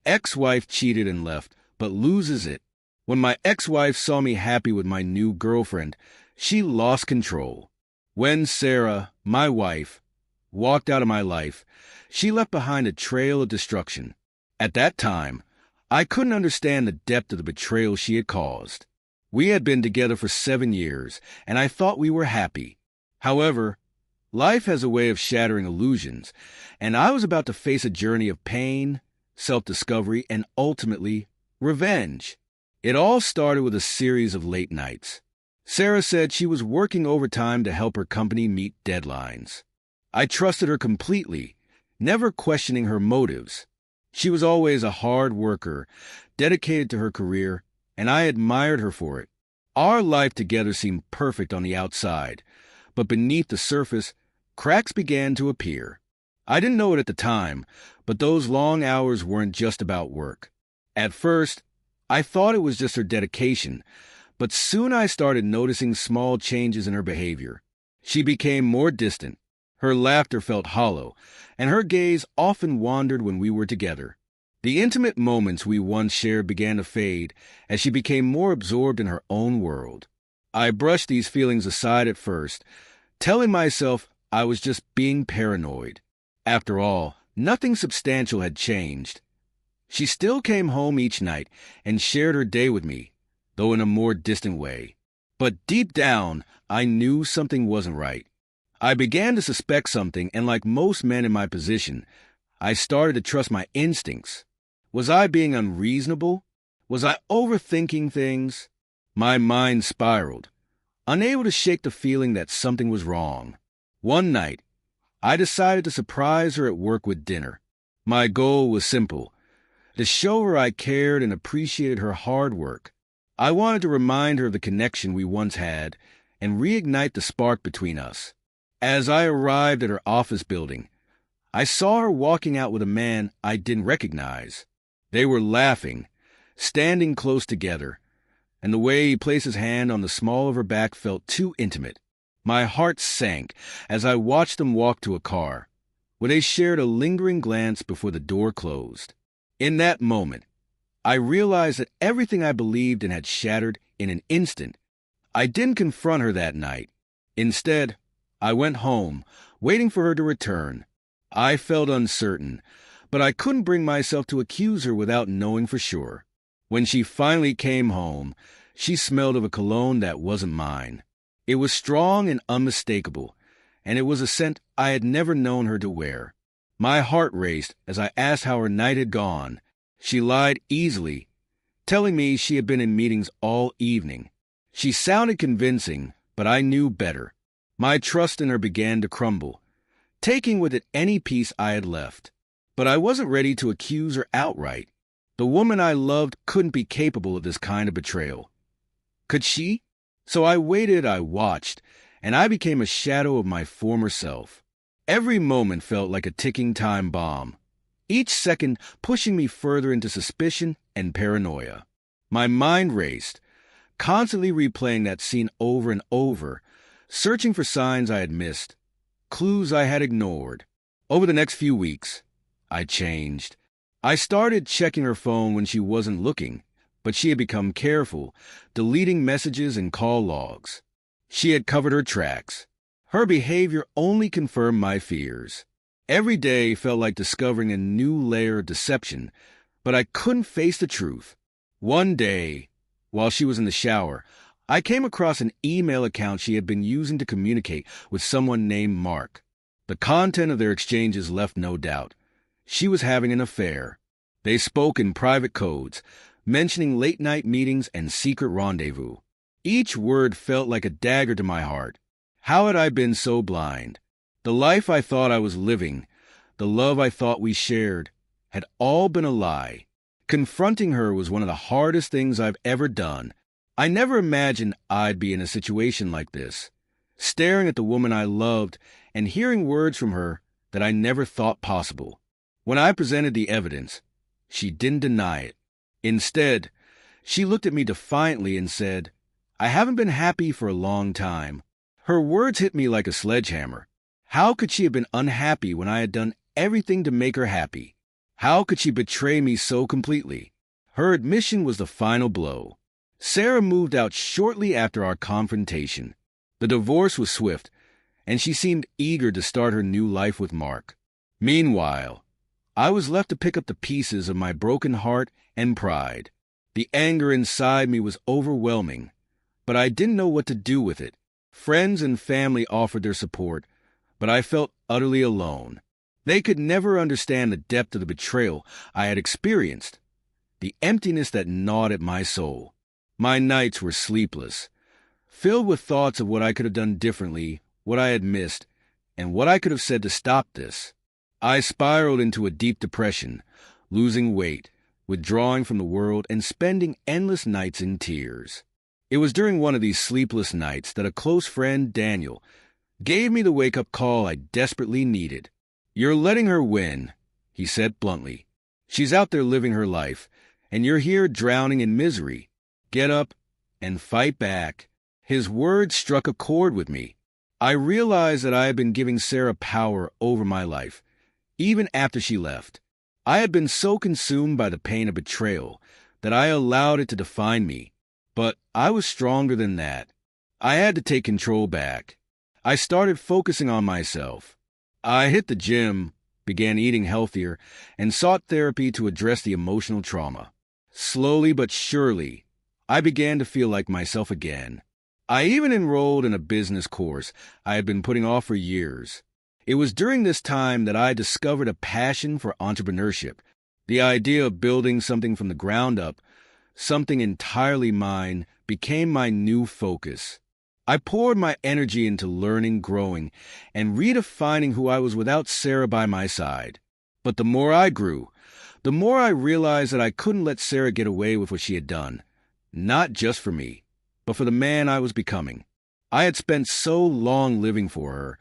ex-wife cheated and left, but loses it. When my ex-wife saw me happy with my new girlfriend, she lost control. When Sarah, my wife, walked out of my life, she left behind a trail of destruction. At that time, I couldn't understand the depth of the betrayal she had caused. We had been together for 7 years, and I thought we were happy. However, life has a way of shattering illusions, and I was about to face a journey of pain, self-discovery, and ultimately, revenge. It all started with a series of late nights. Sarah said she was working overtime to help her company meet deadlines. I trusted her completely, never questioning her motives. She was always a hard worker, dedicated to her career, and I admired her for it. Our life together seemed perfect on the outside, but beneath the surface, cracks began to appear. I didn't know it at the time, but those long hours weren't just about work. At first, I thought it was just her dedication, but soon I started noticing small changes in her behavior. She became more distant. Her laughter felt hollow, and her gaze often wandered when we were together. The intimate moments we once shared began to fade as she became more absorbed in her own world. I brushed these feelings aside at first, telling myself I was just being paranoid. After all, nothing substantial had changed. She still came home each night and shared her day with me, though in a more distant way. But deep down, I knew something wasn't right. I began to suspect something, and like most men in my position, I started to trust my instincts. Was I being unreasonable? Was I overthinking things? My mind spiraled, unable to shake the feeling that something was wrong. One night, I decided to surprise her at work with dinner. My goal was simple: to show her I cared and appreciated her hard work. I wanted to remind her of the connection we once had and reignite the spark between us. As I arrived at her office building, I saw her walking out with a man I didn't recognize. They were laughing, standing close together, and the way he placed his hand on the small of her back felt too intimate. My heart sank as I watched them walk to a car, where they shared a lingering glance before the door closed. In that moment, I realized that everything I believed in had shattered in an instant. I didn't confront her that night. Instead, I went home, waiting for her to return. I felt uncertain, but I couldn't bring myself to accuse her without knowing for sure. When she finally came home, she smelled of a cologne that wasn't mine. It was strong and unmistakable, and it was a scent I had never known her to wear. My heart raced as I asked how her night had gone. She lied easily, telling me she had been in meetings all evening. She sounded convincing, but I knew better. My trust in her began to crumble, taking with it any peace I had left. But I wasn't ready to accuse her outright. The woman I loved couldn't be capable of this kind of betrayal. Could she? So I waited, I watched, and I became a shadow of my former self. Every moment felt like a ticking time bomb, each second pushing me further into suspicion and paranoia. My mind raced, constantly replaying that scene over and over, searching for signs I had missed, clues I had ignored. Over the next few weeks, I changed. I started checking her phone when she wasn't looking, but she had become careful, deleting messages and call logs. She had covered her tracks. Her behavior only confirmed my fears. Every day felt like discovering a new layer of deception, but I couldn't face the truth. One day, while she was in the shower, I came across an email account she had been using to communicate with someone named Mark. The content of their exchanges left no doubt. She was having an affair. They spoke in private codes, mentioning late-night meetings and secret rendezvous. Each word felt like a dagger to my heart. How had I been so blind? The life I thought I was living, the love I thought we shared, had all been a lie. Confronting her was one of the hardest things I've ever done. I never imagined I'd be in a situation like this, staring at the woman I loved and hearing words from her that I never thought possible. When I presented the evidence, she didn't deny it. Instead, she looked at me defiantly and said, "I haven't been happy for a long time." Her words hit me like a sledgehammer. How could she have been unhappy when I had done everything to make her happy? How could she betray me so completely? Her admission was the final blow. Sarah moved out shortly after our confrontation. The divorce was swift, and she seemed eager to start her new life with Mark. Meanwhile, I was left to pick up the pieces of my broken heart and pride. The anger inside me was overwhelming, but I didn't know what to do with it. Friends and family offered their support, but I felt utterly alone. They could never understand the depth of the betrayal I had experienced, the emptiness that gnawed at my soul. My nights were sleepless, filled with thoughts of what I could have done differently, what I had missed, and what I could have said to stop this. I spiraled into a deep depression, losing weight, withdrawing from the world, and spending endless nights in tears. It was during one of these sleepless nights that a close friend, Daniel, gave me the wake-up call I desperately needed. "You're letting her win," he said bluntly. "She's out there living her life, and you're here drowning in misery. Get up and fight back." His words struck a chord with me. I realized that I had been giving Sarah power over my life, even after she left. I had been so consumed by the pain of betrayal that I allowed it to define me. But I was stronger than that. I had to take control back. I started focusing on myself. I hit the gym, began eating healthier, and sought therapy to address the emotional trauma. Slowly but surely, I began to feel like myself again. I even enrolled in a business course I had been putting off for years. It was during this time that I discovered a passion for entrepreneurship, the idea of building something from the ground up, something entirely mine, became my new focus. I poured my energy into learning, growing, and redefining who I was without Sarah by my side. But the more I grew, the more I realized that I couldn't let Sarah get away with what she had done, not just for me, but for the man I was becoming. I had spent so long living for her,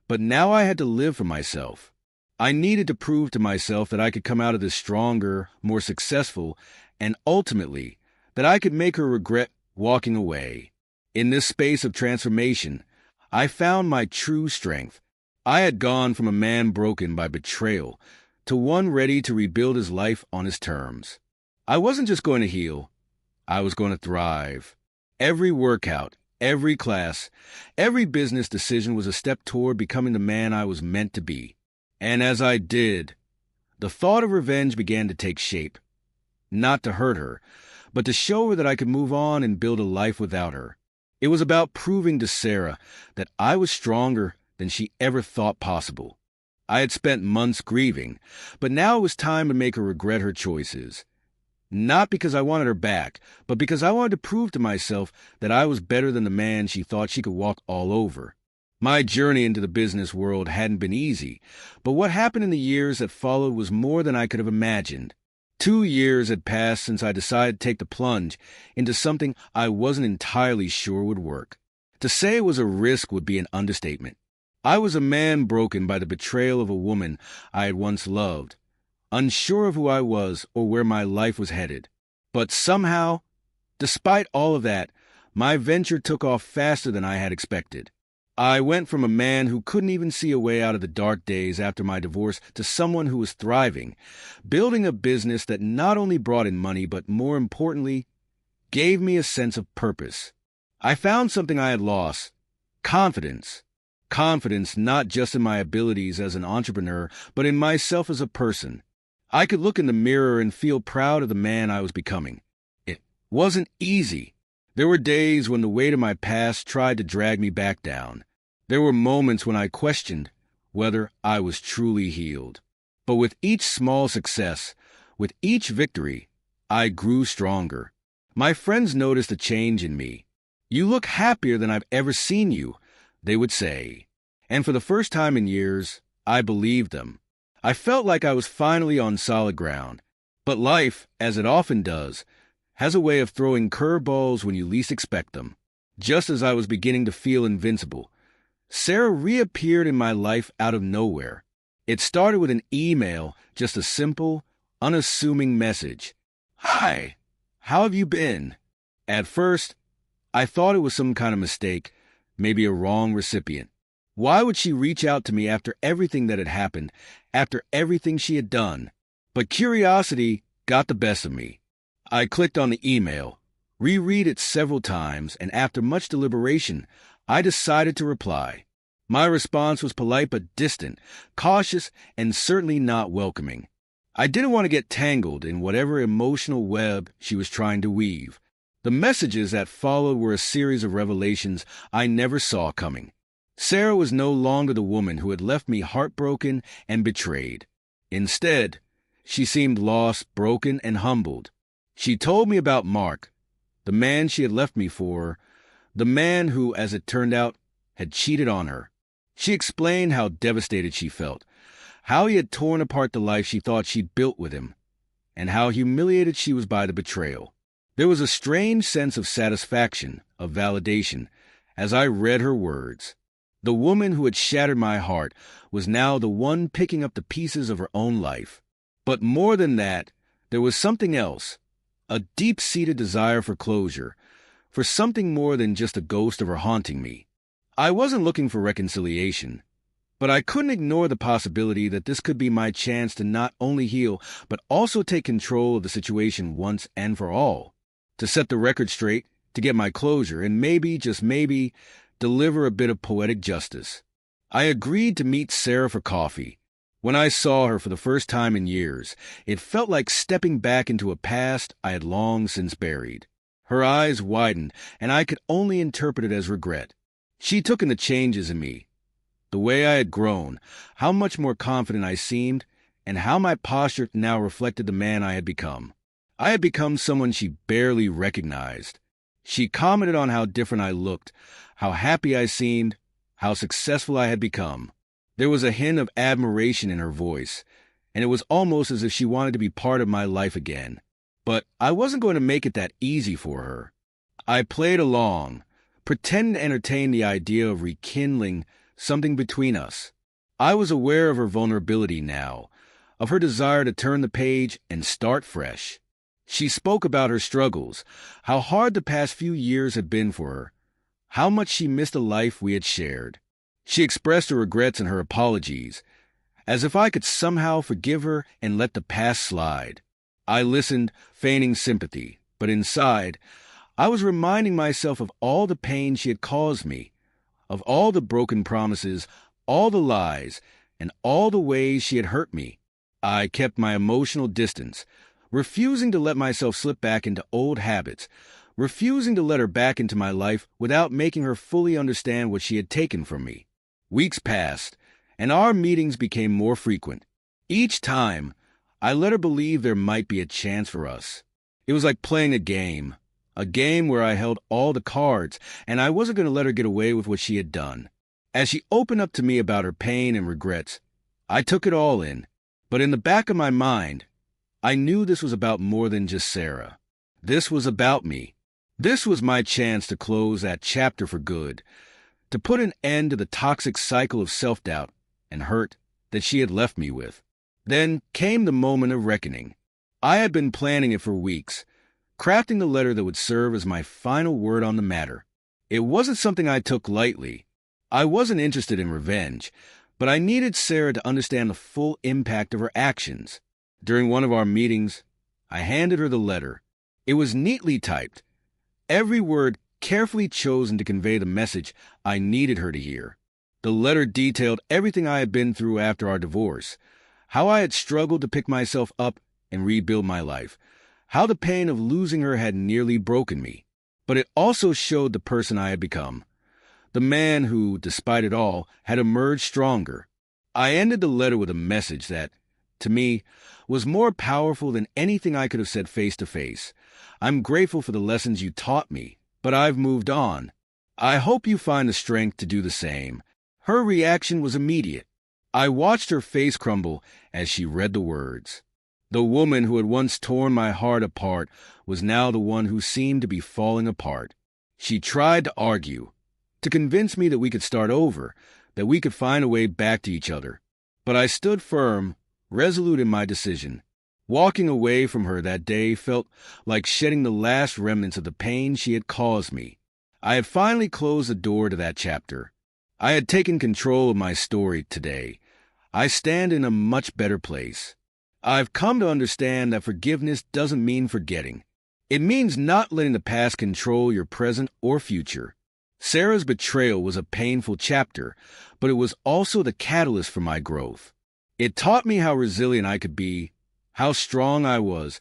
but now I had to live for myself. I needed to prove to myself that I could come out of this stronger, more successful, and ultimately, that I could make her regret walking away. In this space of transformation, I found my true strength. I had gone from a man broken by betrayal to one ready to rebuild his life on his terms. I wasn't just going to heal, I was going to thrive. Every workout, every class, every business decision was a step toward becoming the man I was meant to be. And as I did, the thought of revenge began to take shape. Not to hurt her, but to show her that I could move on and build a life without her. It was about proving to Sarah that I was stronger than she ever thought possible. I had spent months grieving, but now it was time to make her regret her choices. Not because I wanted her back, but because I wanted to prove to myself that I was better than the man she thought she could walk all over. My journey into the business world hadn't been easy, but what happened in the years that followed was more than I could have imagined. 2 years had passed since I decided to take the plunge into something I wasn't entirely sure would work. To say it was a risk would be an understatement. I was a man broken by the betrayal of a woman I had once loved, unsure of who I was or where my life was headed. But somehow, despite all of that, my venture took off faster than I had expected. I went from a man who couldn't even see a way out of the dark days after my divorce to someone who was thriving, building a business that not only brought in money, but more importantly, gave me a sense of purpose. I found something I had lost: confidence. Confidence not just in my abilities as an entrepreneur, but in myself as a person. I could look in the mirror and feel proud of the man I was becoming. It wasn't easy. There were days when the weight of my past tried to drag me back down. There were moments when I questioned whether I was truly healed. But with each small success, with each victory, I grew stronger. My friends noticed a change in me. "You look happier than I've ever seen you," they would say. And for the first time in years, I believed them. I felt like I was finally on solid ground. But life, as it often does, has a way of throwing curveballs when you least expect them. Just as I was beginning to feel invincible, Sarah reappeared in my life out of nowhere. It started with an email, just a simple, unassuming message. "Hi, how have you been?" At first, I thought it was some kind of mistake, maybe a wrong recipient. Why would she reach out to me after everything that had happened, after everything she had done? But curiosity got the best of me. I clicked on the email, reread it several times, and after much deliberation, I decided to reply. My response was polite but distant, cautious, and certainly not welcoming. I didn't want to get tangled in whatever emotional web she was trying to weave. The messages that followed were a series of revelations I never saw coming. Sarah was no longer the woman who had left me heartbroken and betrayed. Instead, she seemed lost, broken, and humbled. She told me about Mark, the man she had left me for, the man who, as it turned out, had cheated on her. She explained how devastated she felt, how he had torn apart the life she thought she'd built with him, and how humiliated she was by the betrayal. There was a strange sense of satisfaction, of validation, as I read her words. The woman who had shattered my heart was now the one picking up the pieces of her own life. But more than that, there was something else, a deep-seated desire for closure, for something more than just a ghost of her haunting me. I wasn't looking for reconciliation, but I couldn't ignore the possibility that this could be my chance to not only heal, but also take control of the situation once and for all, to set the record straight, to get my closure, and maybe, just maybe, deliver a bit of poetic justice. I agreed to meet Sarah for coffee. When I saw her for the first time in years, it felt like stepping back into a past I had long since buried. Her eyes widened, and I could only interpret it as regret. She took in the changes in me, the way I had grown, how much more confident I seemed, and how my posture now reflected the man I had become. I had become someone she barely recognized. She commented on how different I looked, how happy I seemed, how successful I had become. There was a hint of admiration in her voice, and it was almost as if she wanted to be part of my life again. But I wasn't going to make it that easy for her. I played along, pretending to entertain the idea of rekindling something between us. I was aware of her vulnerability now, of her desire to turn the page and start fresh. She spoke about her struggles, how hard the past few years had been for her, how much she missed the life we had shared. She expressed her regrets and her apologies, as if I could somehow forgive her and let the past slide. I listened, feigning sympathy, but inside, I was reminding myself of all the pain she had caused me, of all the broken promises, all the lies, and all the ways she had hurt me. I kept my emotional distance, refusing to let myself slip back into old habits, refusing to let her back into my life without making her fully understand what she had taken from me. Weeks passed, and our meetings became more frequent. Each time, I let her believe there might be a chance for us. It was like playing a game where I held all the cards, and I wasn't going to let her get away with what she had done. As she opened up to me about her pain and regrets, I took it all in. But in the back of my mind, I knew this was about more than just Sarah. This was about me. This was my chance to close that chapter for good, to put an end to the toxic cycle of self-doubt and hurt that she had left me with. Then came the moment of reckoning. I had been planning it for weeks, crafting the letter that would serve as my final word on the matter. It wasn't something I took lightly. I wasn't interested in revenge, but I needed Sarah to understand the full impact of her actions. During one of our meetings, I handed her the letter. It was neatly typed, every word carefully chosen to convey the message I needed her to hear. The letter detailed everything I had been through after our divorce, how I had struggled to pick myself up and rebuild my life, how the pain of losing her had nearly broken me. But it also showed the person I had become, the man who, despite it all, had emerged stronger. I ended the letter with a message that, to me, was more powerful than anything I could have said face to face. I'm grateful for the lessons you taught me, but I've moved on. I hope you find the strength to do the same. Her reaction was immediate. I watched her face crumble as she read the words. The woman who had once torn my heart apart was now the one who seemed to be falling apart. She tried to argue, to convince me that we could start over, that we could find a way back to each other. But I stood firm, resolute in my decision. Walking away from her that day felt like shedding the last remnants of the pain she had caused me. I had finally closed the door to that chapter. I had taken control of my story today. I stand in a much better place. I've come to understand that forgiveness doesn't mean forgetting. It means not letting the past control your present or future. Sarah's betrayal was a painful chapter, but it was also the catalyst for my growth. It taught me how resilient I could be, how strong I was,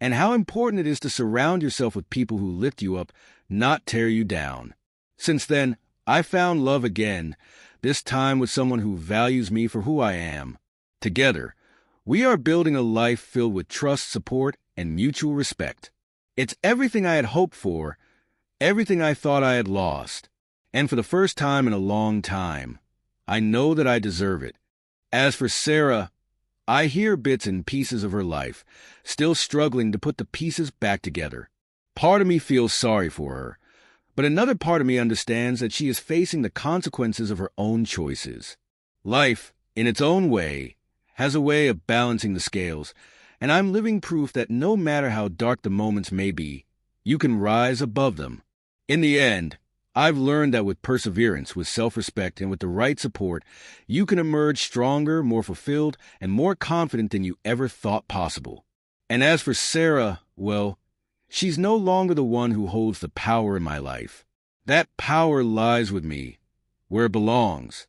and how important it is to surround yourself with people who lift you up, not tear you down. Since then, I found love again, this time with someone who values me for who I am. Together, we are building a life filled with trust, support, and mutual respect. It's everything I had hoped for, everything I thought I had lost. And for the first time in a long time, I know that I deserve it. As for Sarah, I hear bits and pieces of her life, still struggling to put the pieces back together. Part of me feels sorry for her, but another part of me understands that she is facing the consequences of her own choices. Life, in its own way, has a way of balancing the scales, and I'm living proof that no matter how dark the moments may be, you can rise above them. In the end, I've learned that with perseverance, with self-respect, and with the right support, you can emerge stronger, more fulfilled, and more confident than you ever thought possible. And as for Sarah, well, she's no longer the one who holds the power in my life. That power lies with me, where it belongs,